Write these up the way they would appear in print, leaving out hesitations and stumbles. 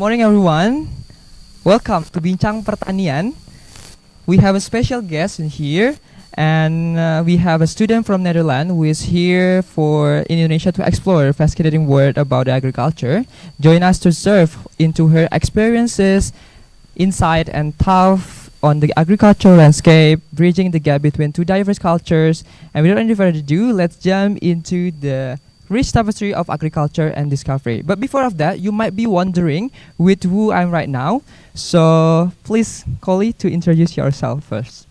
morning, everyone. Welcome to Bincang Pertanian. We have a special guest in here, and we have a student from Netherlands who is here for Indonesia to explore a fascinating world about agriculture. Join us to surf into her experiences, insight, and thought on the agricultural landscape, bridging the gap between two diverse cultures. And without any further ado, let's jump into the rich tapestry of agriculture and discovery. But before of that, you might be wondering with who I'm right now. So please, Chloë, to introduce yourself first.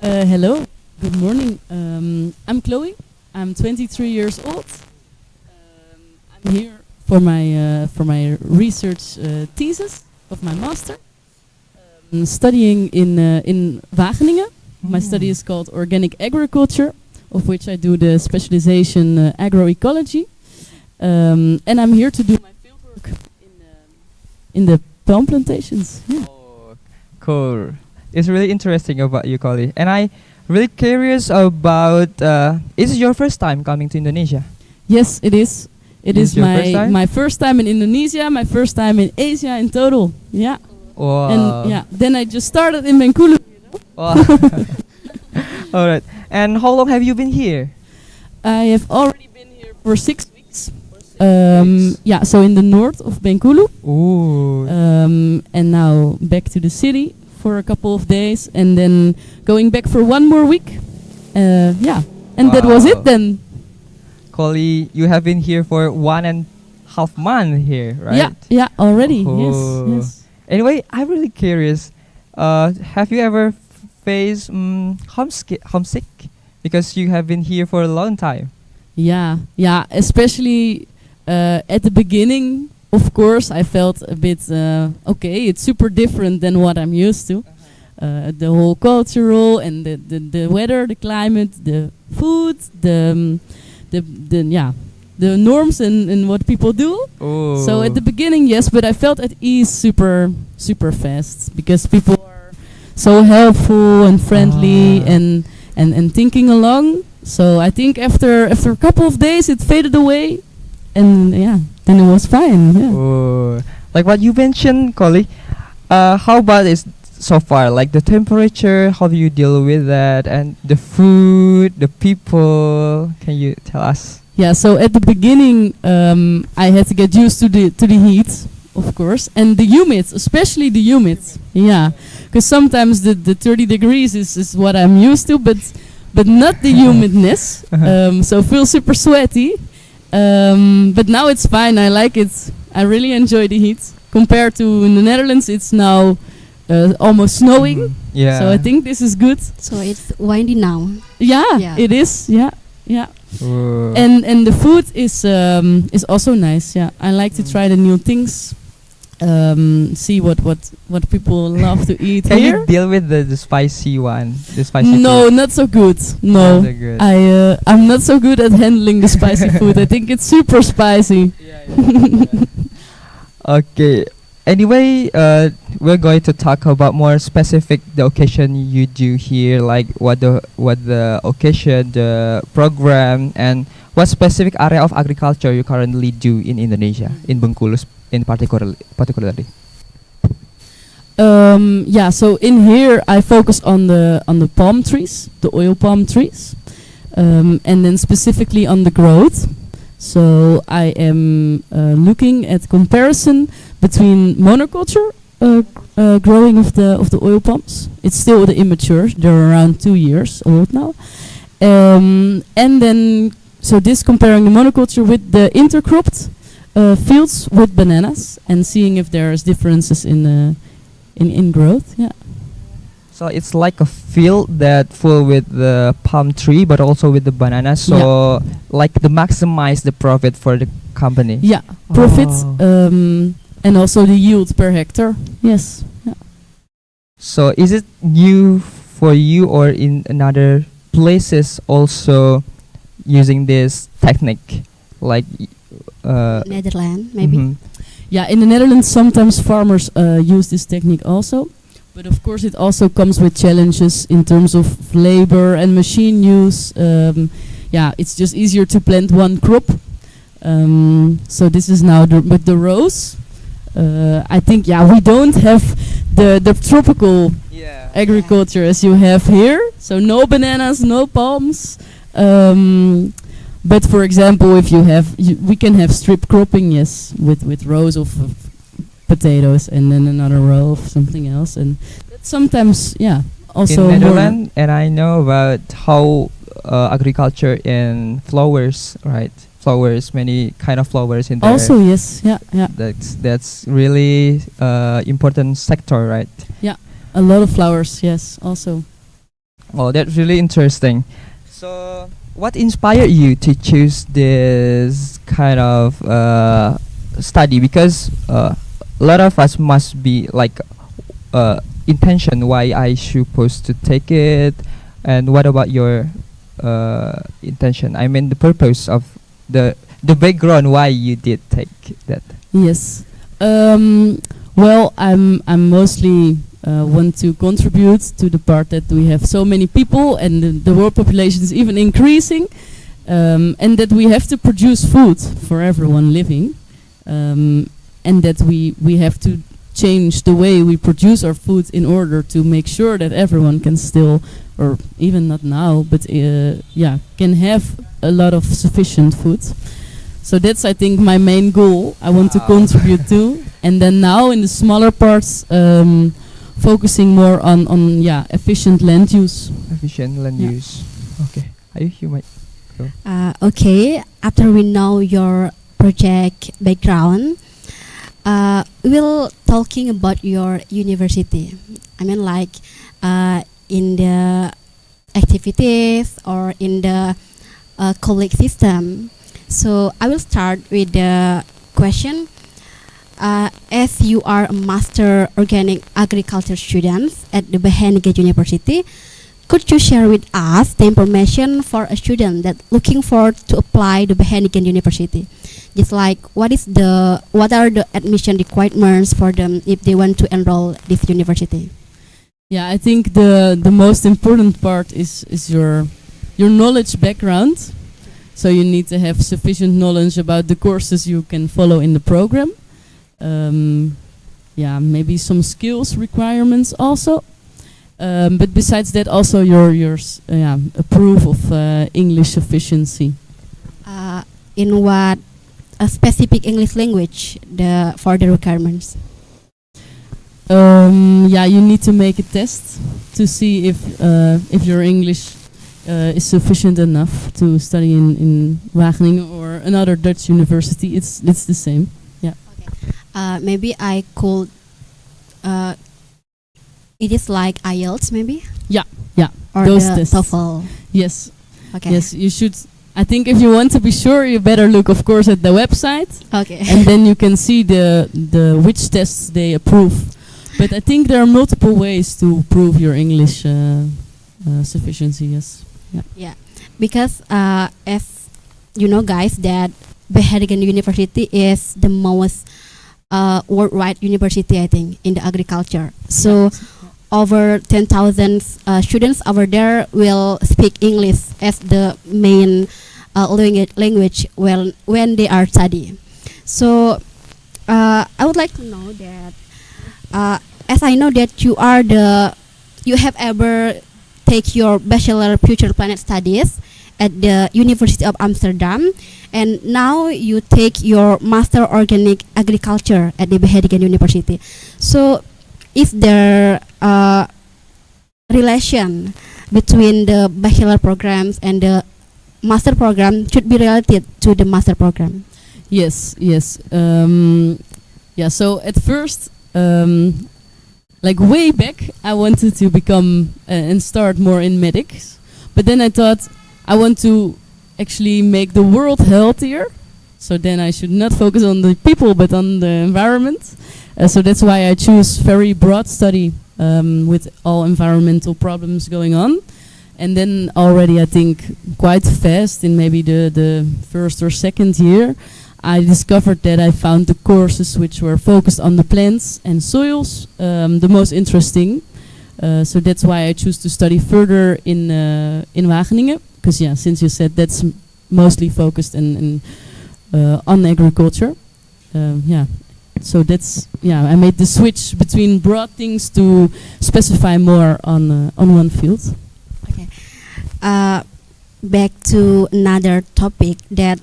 Hello, good morning. I'm Chloë. I'm 23 years old. I'm here for my research thesis of my master. Studying in Wageningen. My study is called Organic Agriculture, of which I do the specialization agroecology. And I'm here to do my fieldwork in the palm plantations. Yeah. Oh, cool. It's really interesting about you, Chloë. And I really curious about, is it your first time coming to Indonesia? Yes, it is. It is my first time in Indonesia, my first time in Asia in total. Yeah. Wow. And yeah, then I just started in Bengkulu. Wow. All right. And how long have you been here? I have already been here for 6 weeks. Yeah, so in the north of Bengkulu. Ooh. And now back to the city for a couple of days, and then going back for one more week. Yeah, and that was it then. Chloë, you have been here for 1.5 months here, right? Yeah, already. Oh. Yes. Anyway, I'm really curious. Have you ever faced homesick? Because you have been here for a long time. Yeah, especially at the beginning. Of course, I felt a bit okay. It's super different than what I'm used to. The whole cultural and the weather, the climate, the food, the norms and what people do. Oh. So at the beginning, yes, but I felt at ease super fast because people are so helpful and friendly and thinking along. So I think after a couple of days, it faded away, and yeah, then it was fine. Yeah. Oh. Like what you mentioned, Chloë. How about it so far? Like the temperature, how do you deal with that, and the food, the people? Can you tell us? Yeah. So at the beginning, I had to get used to the heat, of course, and the humid, especially the humid. Yeah, because sometimes the 30 degrees is what I'm used to, but not the humidness. So feel super sweaty. But now it's fine. I like it. I really enjoy the heat. Compared to in the Netherlands, it's now almost snowing. Yeah. So I think this is good. So it's windy now. Yeah. It is. Yeah. Ooh. And the food is also nice. Yeah, I like to try the new things. See what people love to eat Can here. you deal with the spicy one? The spicy No, food? not so good. No, Not so good. I'm not so good at handling the spicy food. I think it's super spicy. Okay. Anyway, we're going to talk about more specific the occasion you do here, like what the occasion, the program, and what specific area of agriculture you currently do in Indonesia, in Bengkulu in particularly. Yeah, so in here I focus on the palm trees, the oil palm trees, and then specifically on the growth. So I am looking at comparison between monoculture growing of the oil palms. It's still the immature; they're around 2 years old now, and then so this comparing the monoculture with the intercropped fields with bananas and seeing if there's differences in growth. Yeah. So it's like a field that full with the palm tree, but also with the banana. So like to maximize the profit for the company. Yeah, profit and also the yield per hectare. Yes. Yeah. So is it new for you, or in another places also using this technique, like Netherlands, maybe. Yeah, in the Netherlands sometimes farmers use this technique also. But of course it also comes with challenges in terms of labor and machine use. Yeah, it's just easier to plant one crop. So this is now with the rows. I think we don't have the tropical agriculture as you have here. So no bananas, no palms. But for example, if you have, we can have strip cropping, yes, with rows of potatoes and then another row of something else, and that's sometimes also in Netherlands. And I know about how agriculture in flowers, right? Flowers, many kind of flowers in there. Also, yes, That's really important sector, right? Yeah, a lot of flowers, yes, also. Oh, that's really interesting. So, what inspired you to choose this kind of study? Because a lot of us must be like intention why I supposed to take it, and what about your intention? I mean the purpose of the background why you did take that. Yes. Well, I'm mostly want to contribute to the part that we have so many people and the world population is even increasing, and that we have to produce food for everyone living, and that we have to change the way we produce our food in order to make sure that everyone can still, or even not now, but can have a lot of sufficient food. So that's, I think, my main goal I want to contribute to. And then now in the smaller parts, focusing more on efficient land use. Efficient land use. Okay. You might go. Okay, after we know your project background, we'll talking about your university. I mean, like in the activities or in the college system. So I will start with the question. As you are a master organic agriculture student at the Wageningen University, could you share with us the information for a student that looking forward to apply the Wageningen University? Just like what are the admission requirements for them if they want to enroll this university? Yeah, I think the most important part is your knowledge background. So you need to have sufficient knowledge about the courses you can follow in the program. Maybe some skills requirements also. But besides that, also your proof of English sufficiency. In what a specific English language for the requirements? You need to make a test to see if your English is sufficient enough to study in Wageningen or another Dutch university. It's the same. Yeah. Okay. Maybe I could. It is like IELTS, maybe. Yeah. Or those the tests. TOEFL. Yes. Okay. Yes, you should. I think if you want to be sure, you better look, of course, at the website. Okay. And then you can see the which tests they approve. But I think there are multiple ways to prove your English sufficiency. Yes. Yeah, because as you know, guys, that Wageningen University is the most worldwide university, I think, in the agriculture. So over 10,000 students over there will speak English as the main language when they are studying. So I would like to know that, as I know that you have ever take your Bachelor Future Planet Studies at the University of Amsterdam, and now you take your Master Organic Agriculture at the Wageningen University. So, is there a relation between the bachelor programs and the master program should be related to the master program? Yes. So at first, like way back, I wanted to become and start more in medics, but then I thought I want to actually make the world healthier. So then I should not focus on the people, but on the environment. So that's why I choose very broad study with all environmental problems going on. And then already, I think, quite fast in maybe the first or second year, I discovered that I found the courses which were focused on the plants and soils the most interesting. So that's why I choose to study further in Wageningen. Because since you said that's mostly focused on agriculture. So that's I made the switch between broad things to specify more on one field. Okay. Back to another topic, that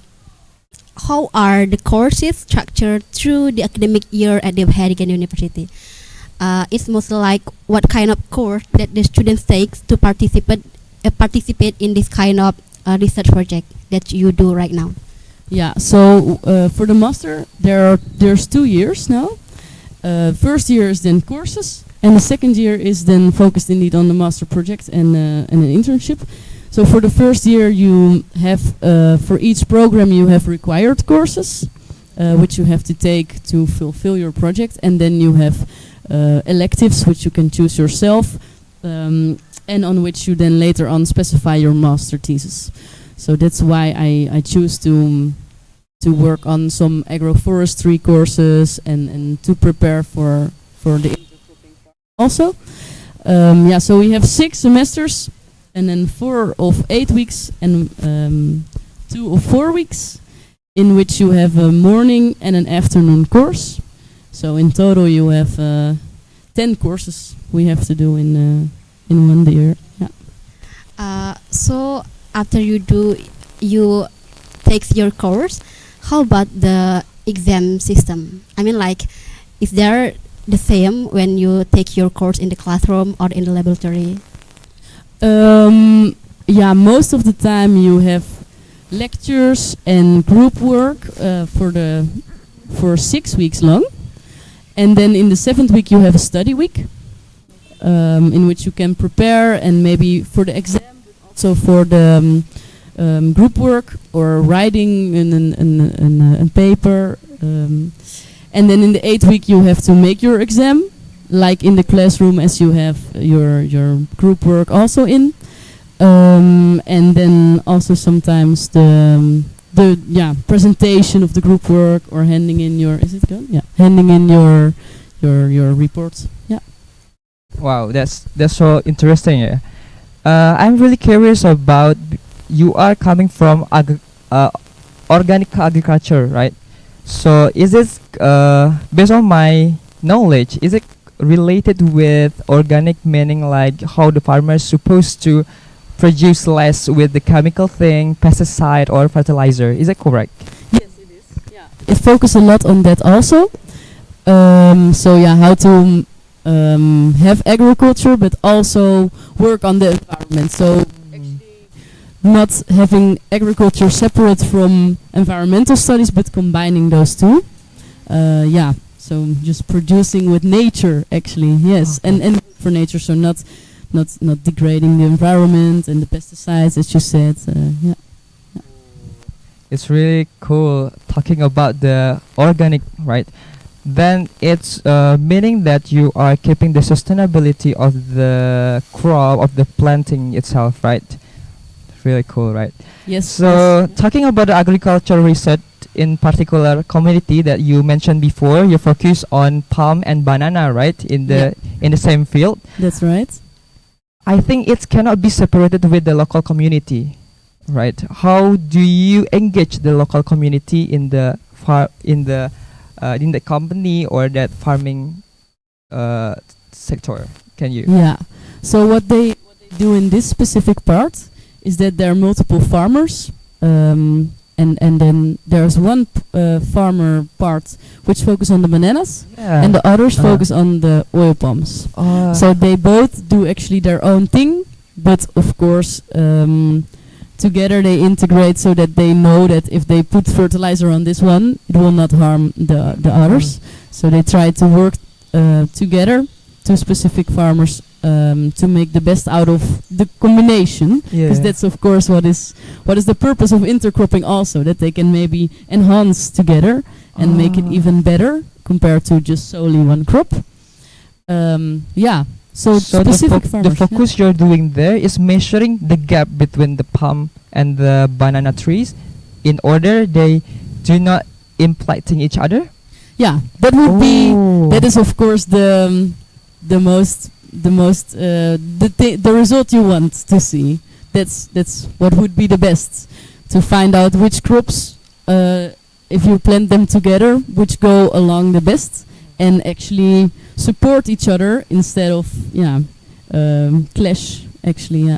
how are the courses structured through the academic year at the Wageningen University? It's mostly like what kind of course that the students take to participate in this kind of research project that you do right now. Yeah, so for the master, there's 2 years now. First year is then courses, and the second year is then focused indeed on the master project and an internship. So for the first year, you have for each program you have required courses, which you have to take to fulfill your project, and then you have electives which you can choose yourself, and on which you then later on specify your master thesis. So that's why I choose to work on some agroforestry courses and to prepare for the intercropping part also. So we have 6 semesters, and then 4 of 8 weeks and 2 of 4 weeks, in which you have a morning and an afternoon course. So in total you have 10 courses we have to do in 1 year. Yeah. So after you take your course, how about the exam system? I mean, like, is there the same when you take your course in the classroom or in the laboratory? Most of the time you have lectures and group work for 6 weeks long, and then in the 7th week you have a study week, in which you can prepare, and maybe for the exam, but also for the group work or writing in a paper, and then in the 8th week you have to make your exam, like in the classroom, as you have your group work also in, and then also sometimes the presentation of the group work, or handing in your your reports. Yeah. Wow, that's so interesting. Yeah. I'm really curious about, you are coming from organic agriculture, right? So is it based on my knowledge, is it related with organic, meaning like how the farmer is supposed to produce less with the chemical thing, pesticide or fertilizer? Is that correct? Yes, it is. Yeah. It focuses a lot on that also. How to have agriculture, but also work on the environment. So actually not having agriculture separate from environmental studies, but combining those two. So just producing with nature, actually, yes, and for nature, so not degrading the environment and the pesticides, as you said. It's really cool talking about the organic, right? Then it's meaning that you are keeping the sustainability of the crop, of the planting itself, right? Really cool, right? Yes. So talking about the agriculture research, in particular community that you mentioned before, you focus on palm and banana, right? In the same field. That's right. I think it cannot be separated with the local community, right? How do you engage the local community in the in the company or that farming sector? Can you? Yeah. So what they do in this specific part is that there are multiple farmers, and then there's one farmer part which focus on the bananas, and the others focus on the oil palms. So they both do actually their own thing, but of course together they integrate so that they know that if they put fertilizer on this one, it will not harm the others. So they try to work together, two specific farmers, to make the best out of the combination, because that's of course what is the purpose of intercropping also, that they can maybe enhance together and make it even better compared to just solely one crop. So specific farmers, the focus you're doing there is measuring the gap between the palm and the banana trees in order they do not impacting each other. Yeah, that would be, that is of course the result you want to see. That's what would be the best, to find out which crops if you plant them together, which go along the best and actually support each other instead of clash. Actually,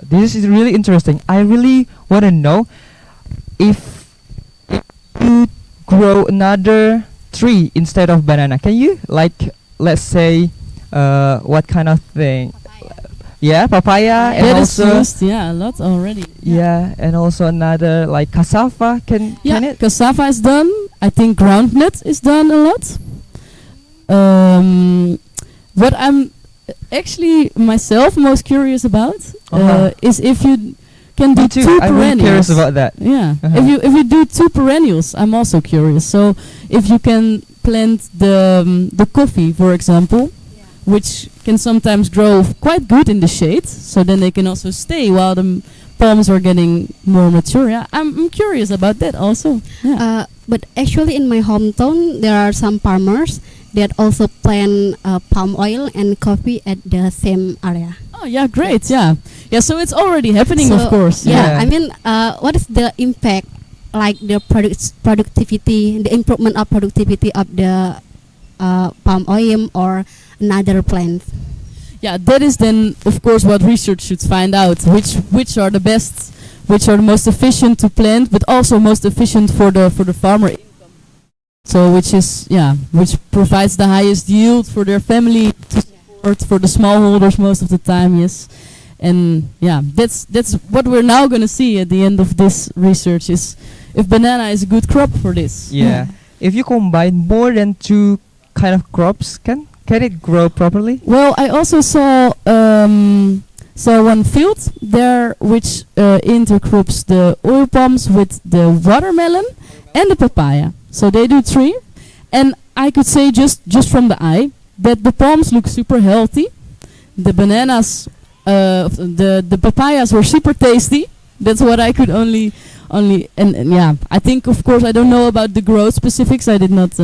This is really interesting. I really want to know if you grow another tree instead of banana. Can you, like, let's say, what kind of thing? Yeah, papaya, and that is also used, a lot already. yeah, and also another like cassava. Can it? Cassava is done. I think groundnut is done a lot. What I'm actually myself most curious about is if you can do Me too. two I'm really perennials. curious about that. Yeah, Uh-huh. if you do two perennials, I'm also curious. So if you can plant the coffee, for example, which can sometimes grow quite good in the shade, so then they can also stay while the palms are getting more mature. Yeah, I'm curious about that also. Yeah. But actually, in my hometown, there are some farmers that also plant palm oil and coffee at the same area. Oh yeah, great. Yeah, so it's already happening, of So, course. Yeah, I mean, what is the impact, like the productivity, the improvement of productivity of the palm oil or another plant? Yeah, that is then of course what research should find out, which are the best, which are the most efficient to plant, but also most efficient for the farmer. So which provides the highest yield for their family to support, for the smallholders most of the time. Yes, and that's what we're now going to see at the end of this research, is if banana is a good crop for this. Yeah. If you combine more than two kind of crops, can it grow properly? Well, I also saw one field there which intercrops the oil palms with the watermelon and the papaya. So they do 3, and I could say just from the eye that the palms look super healthy. The bananas, the papayas were super tasty. That's what I could only and I think, of course, I don't know about the growth specifics. I did not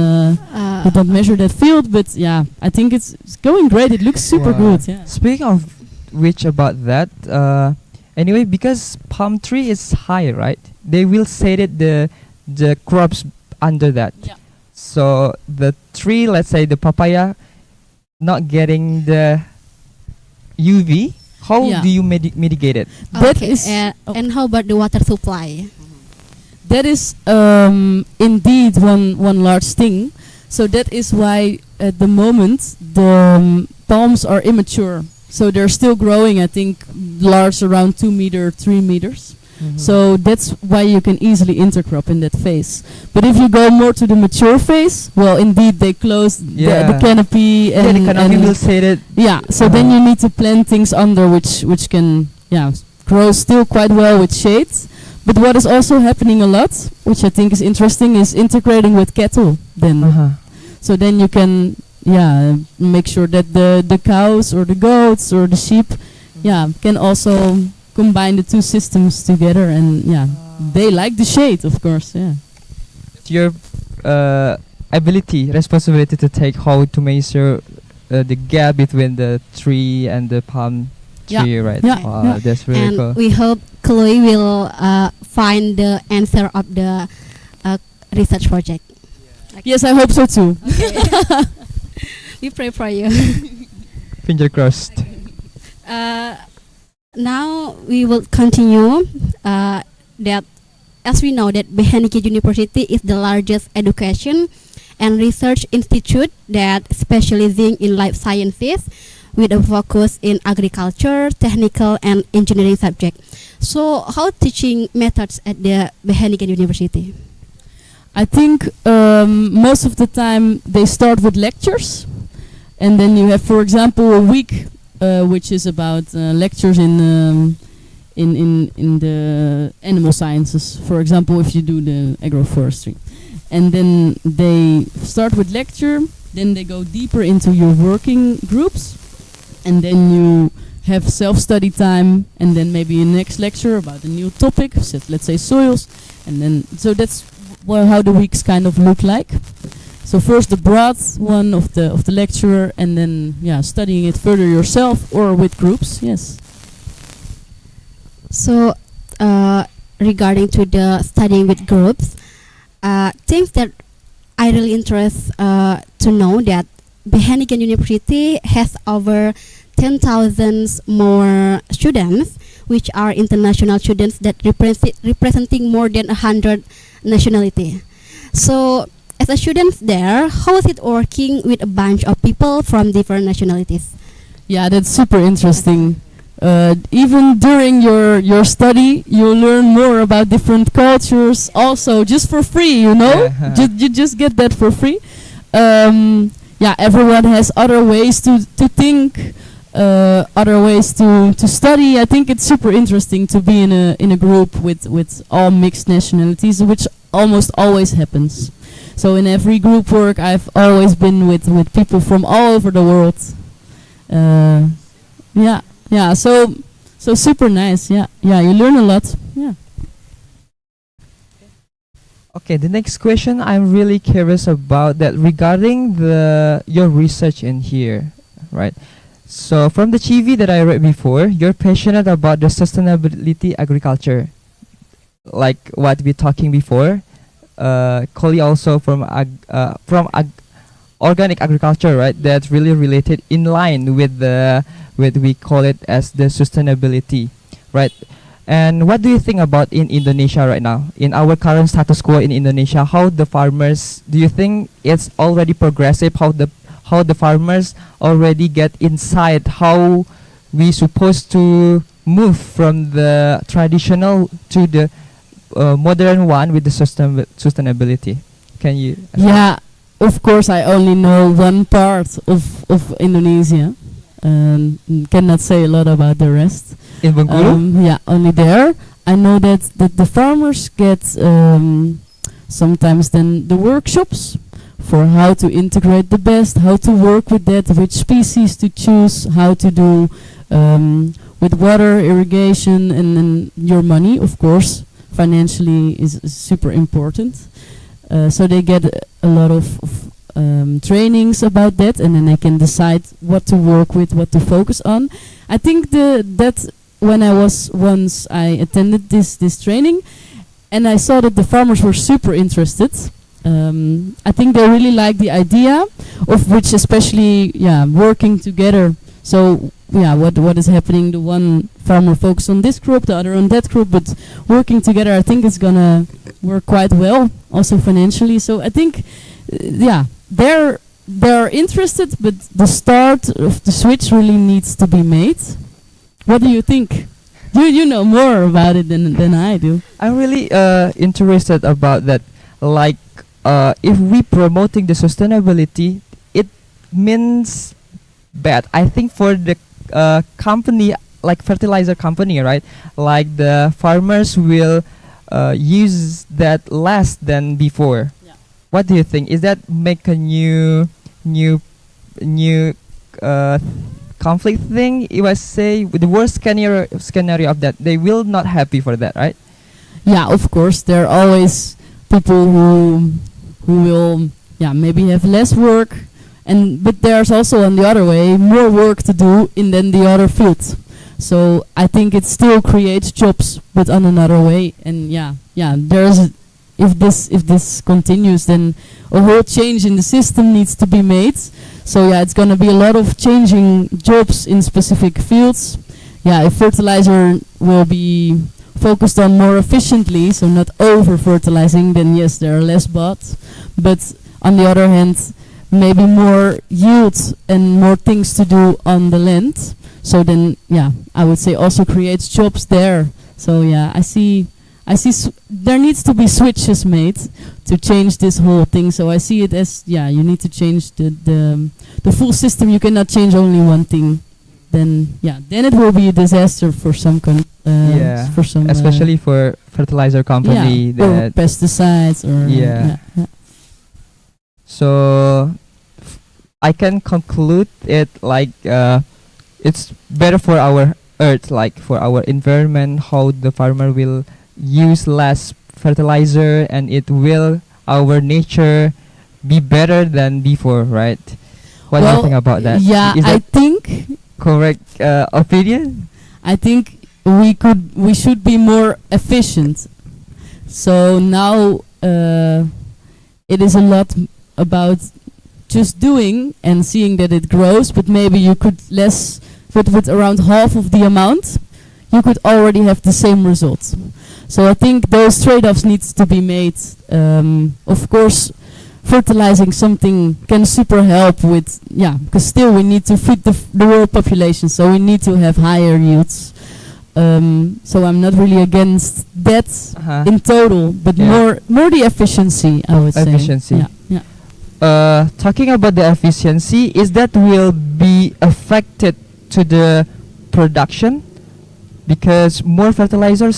measure that field, but I think it's going great. It looks super Wow. good. Yeah. Speaking of which about that, anyway, because palm tree is high, right? They will say that the crops under that. Yeah. So the tree, let's say the papaya, not getting the UV. How Yeah. do you mitigate it? That Okay, is- and how about the water supply? That is indeed one large thing. So that is why at the moment the palms are immature. So they're still growing, I think, large, around 2 meter, 3 meters. So that's why you can easily intercrop in that phase. But if you go more to the mature phase, well, indeed they close the canopy, yeah, and the canopy will say that. so then you need to plant things under which can grow still quite well with shades. But what is also happening a lot, which I think is interesting, is integrating with cattle then. So then you can make sure that the cows or the goats or the sheep can also combine the two systems together, and they like the shade, of course. It's your responsibility to take how to measure the gap between the tree and the palm tree, right? Yeah. Wow, Yeah. that's really And cool. we hope Chloe will find the answer of the research project. Yes, I hope so too. We pray for you. Finger crossed. Now we will continue that, as we know that Wageningen University is the largest education and research institute that specializing in life sciences with a focus in agriculture, technical and engineering subject. So how teaching methods at the Wageningen University? I think most of the time they start with lectures, and then you have, for example, a week which is about lectures in the animal sciences. For example, if you do the agroforestry, and then they start with lecture, then they go deeper into your working groups, and then you have self-study time, and then maybe a next lecture about a new topic, let's say soils, and then so that's how the weeks kind of look like. So first the broad one of the lecturer, and then studying it further yourself or with groups. Yes. So regarding to the studying with groups, things that I really interest to know that Wageningen University has over 10,000 more students, which are international students that representing more than 100 nationality. So, as a student there, how is it working with a bunch of people from different nationalities? Yeah, that's super interesting. Even during your study, you learn more about different cultures. Also, just for free, you know, you just get that for free. Yeah, everyone has other ways to think, other ways to study. I think it's super interesting to be in a group with all mixed nationalities, which almost always happens. So in every group work, I've always been with people from all over the world. Yeah. So super nice. Yeah. You learn a lot. Yeah. Okay, the next question I'm really curious about that regarding your research in here, right? So from the CV that I read before, you're passionate about the sustainability agriculture, like what we talking before. Chloë also from organic agriculture, right? That's really related in line with we call it as the sustainability, right? And what do you think about in Indonesia right now, in our current status quo in Indonesia? How the farmers, do you think it's already progressive? How the farmers already get inside how we supposed to move from the traditional to the modern one with the sustainability? Can you? Yeah, of course. I only know one part of Indonesia, and cannot say a lot about the rest. In Bengkulu? Yeah, only there. I know that the farmers get sometimes then the workshops for how to integrate the best, how to work with that, which species to choose, how to do with water, irrigation, and your money, of course, financially is super important. So they get a lot of trainings about that, and then they can decide what to work with, what to focus on. I think that when I attended this training, and I saw that the farmers were super interested. I think they really like the idea of which, especially working together. So what is happening? The one farmer focus on this group, the other on that group, but working together, I think it's gonna work quite well, also financially. So I think, they're interested, but the start of the switch really needs to be made. What do you think? You know more about it than I do. I'm really interested about that. Like, if we promoting the sustainability, it means bad. I think for the company, like fertilizer company, right? Like the farmers will use that less than before. Yeah. What do you think? Is that make a new conflict thing? If I say the worst scenario of that, they will not happy for that, right? Yeah, of course. There are always people who will maybe have less work, but there's also on the other way more work to do in then the other field. So I think it still creates jobs, but on another way. And there's if this continues, then a whole change in the system needs to be made. So it's gonna be a lot of changing jobs in specific fields. If fertilizer will be focused on more efficiently, so not over fertilizing, then yes, there are less bots. But on the other hand, maybe more yield and more things to do on the land. So then, I would say also creates jobs there. So I see there needs to be switches made to change this whole thing. So I see it as you need to change the full system. You cannot change only one thing. Then it will be a disaster for some for some especially for fertilizer company or pesticides or So I can conclude it like it's better for our earth, like for our environment, how the farmer will use less fertilizer and it will our nature be better than before, right? What do you think about that? Yeah, Is I that think correct opinion? I think we should be more efficient. So now it is a lot about just doing and seeing that it grows, but maybe you could less, with around half of the amount, you could already have the same results. So I think those trade-offs needs to be made. Of course, fertilizing something can super help with, because still we need to feed the world population, so we need to have higher yields. So I'm not really against that in total, but more the efficiency, I would say. Efficiency. Talking about the efficiency, is that will be affected to the production? Because more fertilizer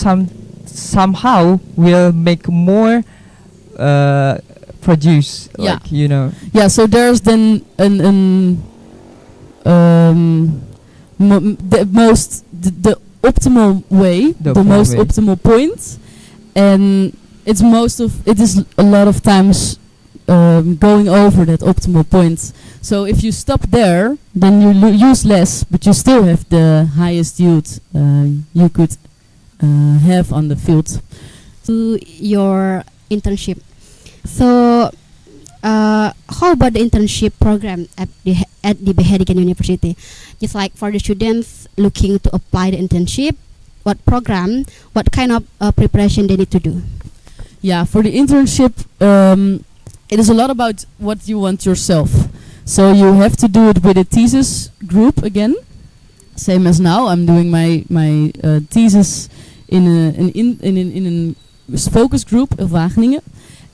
somehow will make more produce, like, you know. Yeah, so there's then the optimal way, the most optimal point, and it is a lot of times going over that optimal point. So if you stop there, then you use less, but you still have the highest yield you could have on the field. To your internship. So, how about the internship program at the Wageningen University? Just like for the students looking to apply the internship, what program, what kind of preparation they need to do? Yeah, for the internship, it is a lot about what you want yourself. So you have to do it with a thesis group again, same as now. I'm doing my thesis in a focus group of Wageningen,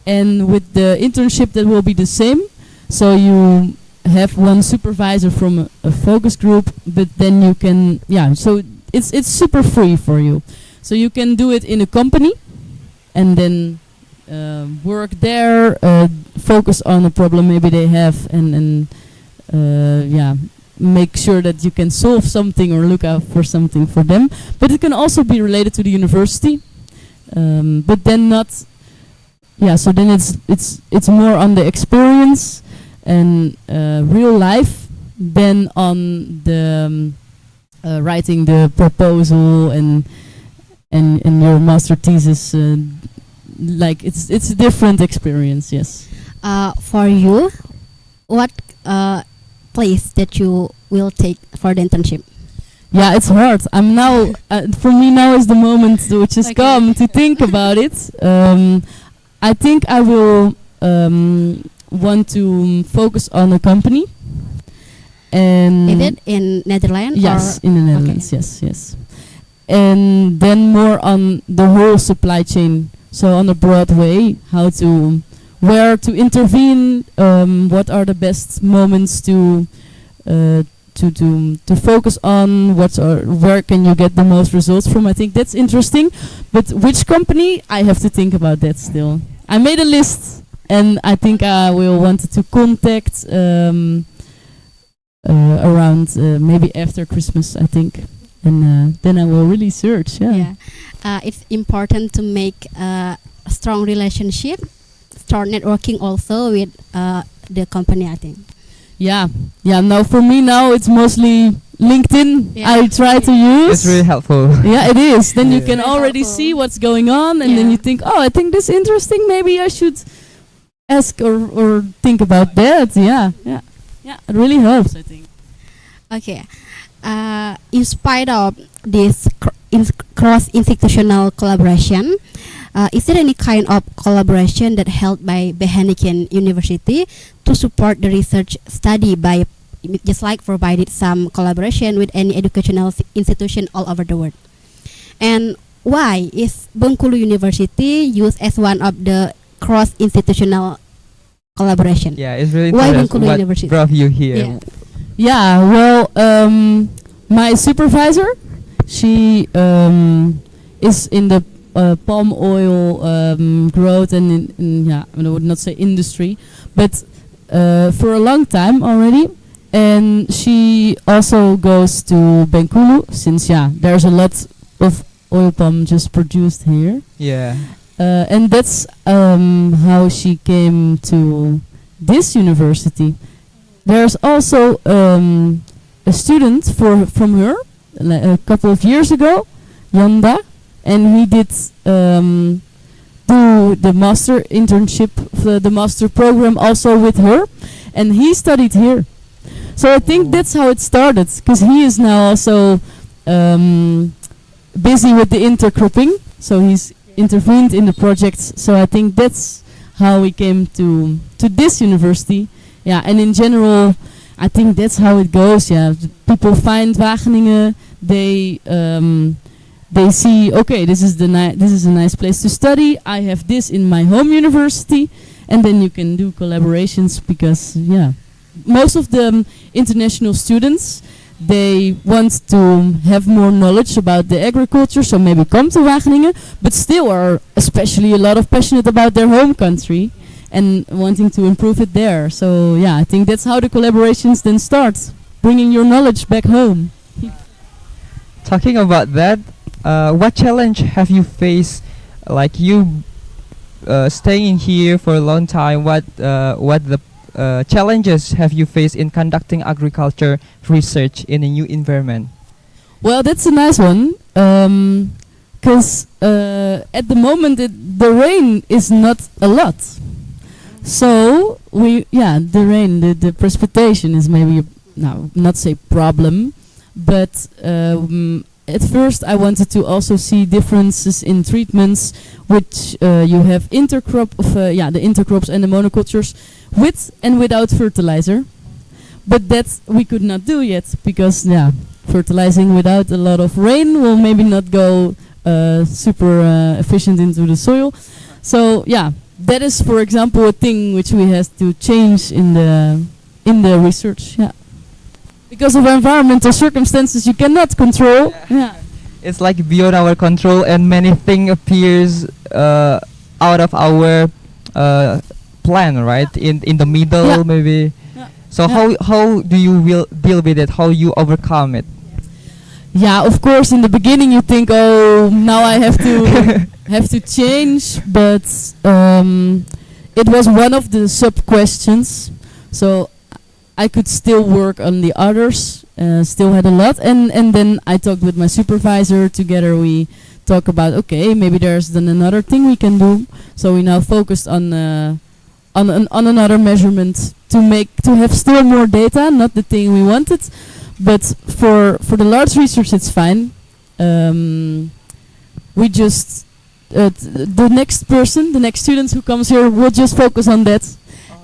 and with the internship that will be the same. So you have one supervisor from a focus group, but then you can So it's super free for you. So you can do it in a company, and then work there, focus on a problem maybe they have, and make sure that you can solve something or look out for something for them. But it can also be related to the university, but then not. So then it's more on the experience and real life than on the writing the proposal and your master thesis. Like it's a different experience, yes. For you, what place that you will take for the internship? Yeah, it's hard. I'm now, for me now is the moment which has come to think about it. I think I will want to focus on a company. And is it in Netherlands? Yes, in the Netherlands, yes. And then more on the whole supply chain. So on a broad way, where to intervene, what are the best moments to focus on, where can you get the most results from. I think that's interesting, but which company, I have to think about that still. I made a list, and I think I will want to contact around maybe after Christmas, I think. And then I will really search. It's important to make a strong relationship, start networking also with the company, I think. No, for me now it's mostly LinkedIn. I try to use. It's really helpful. Yeah, it is. Then you can already see what's going on, and then you think, oh, I think this is interesting. Maybe I should ask or think about that. Yeah, it really helps, I think. Okay. In spite of this cross-institutional collaboration, is there any kind of collaboration that held by Wageningen University to support the research study by just like provided some collaboration with any educational institution all over the world? And why is Bengkulu University used as one of the cross-institutional collaboration? Yeah, it's really why interesting. Bengkulu What University brought you here? Well, my supervisor, she is in the palm oil growth and I would not say industry, but for a long time already. And she also goes to Bengkulu since there's a lot of oil palm just produced here. Yeah. And that's how she came to this university. There's also a student from her a couple of years ago, Yanda, and he did do the master internship, the master program also with her, and he studied here. So I think that's how it started, because he is now also busy with the intercropping, so he's intervened in the projects. So I think that's how we came to this university. Yeah, and in general, I think that's how it goes. Yeah, people find Wageningen, they see, okay, this is a nice place to study. I have this in my home university, and then you can do collaborations, because most of the international students, they want to have more knowledge about the agriculture, so maybe come to Wageningen, but still are especially a lot of passionate about their home country and wanting to improve it there. So I think that's how the collaborations then start, bringing your knowledge back home. Talking about that, what challenge have you faced, like you staying in here for a long time? What the challenges have you faced in conducting agriculture research in a new environment? Well, that's a nice one, because at the moment the rain is not a lot. So the rain, the precipitation is maybe not say problem, but at first I wanted to also see differences in treatments, which you have the intercrops and the monocultures with and without fertilizer. But that we could not do yet, because fertilizing without a lot of rain will maybe not go super efficient into the soil. So that is, for example, a thing which we have to change in the research. Yeah. Because of environmental circumstances you cannot control. Yeah. It's like beyond our control, and many things appears out of our plan, right? In the middle, maybe. Yeah. So how do you deal with it? How you overcome it? Yeah, of course. In the beginning, you think, "Oh, now I have to change," but it was one of the sub questions. So I could still work on the others. Still had a lot, and then I talked with my supervisor. Together, we talk about, okay, maybe there's then another thing we can do. So we now focused on another measurement to have still more data, not the thing we wanted. But for the large research, it's fine. We just the next students who comes here will just focus on that,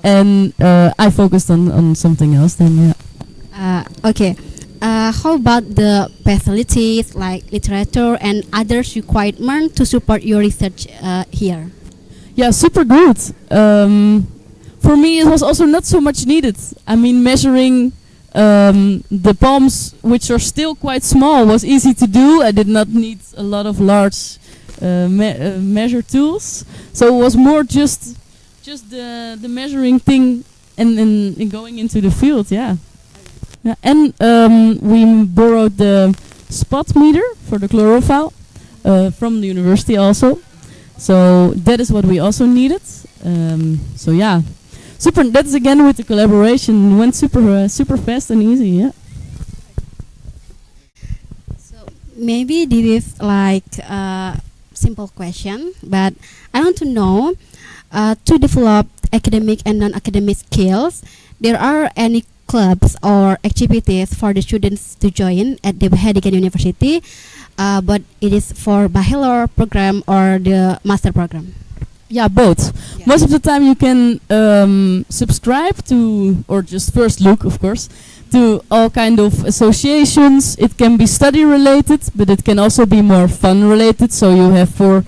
and I focused on something else. Then Okay. How about the facilities like literature and others requirements to support your research here? Yeah, super good. For me, it was also not so much needed. I mean, measuring the palms, which are still quite small, was easy to do. I did not need a lot of large measure tools. So it was more just the measuring thing and going into the field. Yeah. And we borrowed the spot meter for the chlorophyll from the university also. So that is what we also needed. So yeah. Super. That's again with the collaboration. Went super fast and easy. Yeah. So maybe this is like a simple question, but I want to know to develop academic and non-academic skills, there are any clubs or activities for the students to join at the Wageningen University, but it is for bachelor program or the master program? Yeah, both. Yeah. Most of the time you can subscribe to, or just first look, of course, to all kind of associations. It can be study related, but it can also be more fun related. So you have for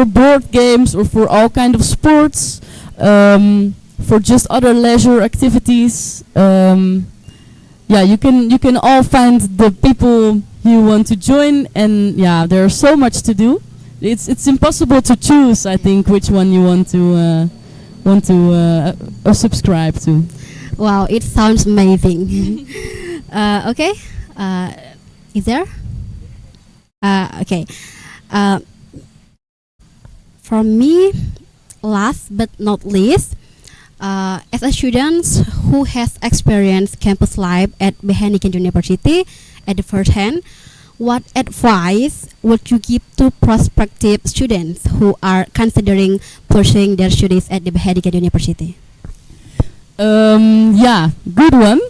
board games or for all kind of sports, for just other leisure activities. Yeah, you can all find the people you want to join, and yeah, there's so much to do. It's impossible to choose, I think, which one you want to subscribe to. Wow, it sounds amazing. Okay, is there? Okay. For me, last but not least, as a student who has experienced campus life at Wageningen University at the first hand, what advice would you give to prospective students who are considering pursuing their studies at the Wageningen University? Yeah, good one.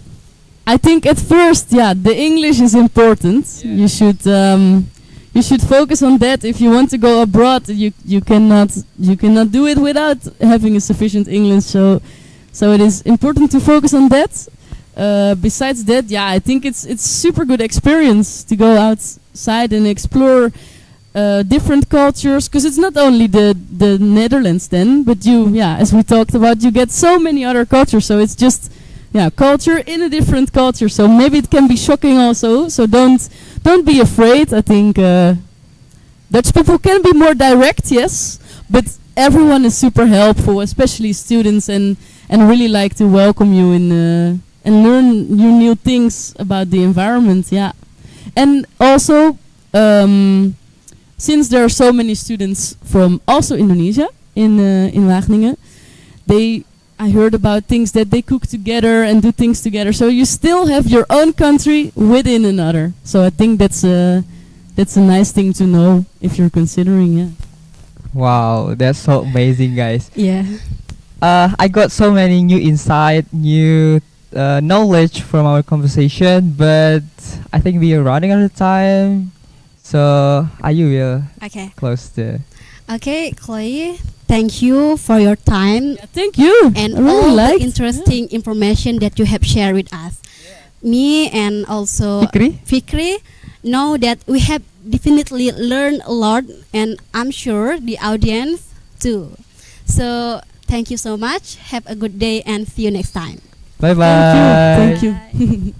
I think at first, the English is important. You should focus on that. If you want to go abroad, you cannot do it without having a sufficient English. So it is important to focus on that. Besides that, I think it's super good experience to go outside and explore different cultures, because it's not only the Netherlands then, but as we talked about, you get so many other cultures. So it's just culture in a different culture. So maybe it can be shocking also. So don't be afraid. I think Dutch people can be more direct, yes, but everyone is super helpful, especially students, and really like to welcome you in and learn new things about the environment. And also since there are so many students from also Indonesia in Wageningen, I heard about things that they cook together and do things together. So you still have your own country within another. So I think that's a nice thing to know if you're considering. Wow, that's so amazing, guys. Yeah. I got so many new insight, new knowledge from our conversation, but I think we are running out of time. So Ayu will Okay. close the. Okay, Chloe, thank you for your time Thank you. and I really all the liked, interesting information that you have shared with us. Me and also Fikri know that we have definitely learned a lot, and I'm sure the audience too. So thank you so much. Have a good day and see you next time. Bye bye. Thank you.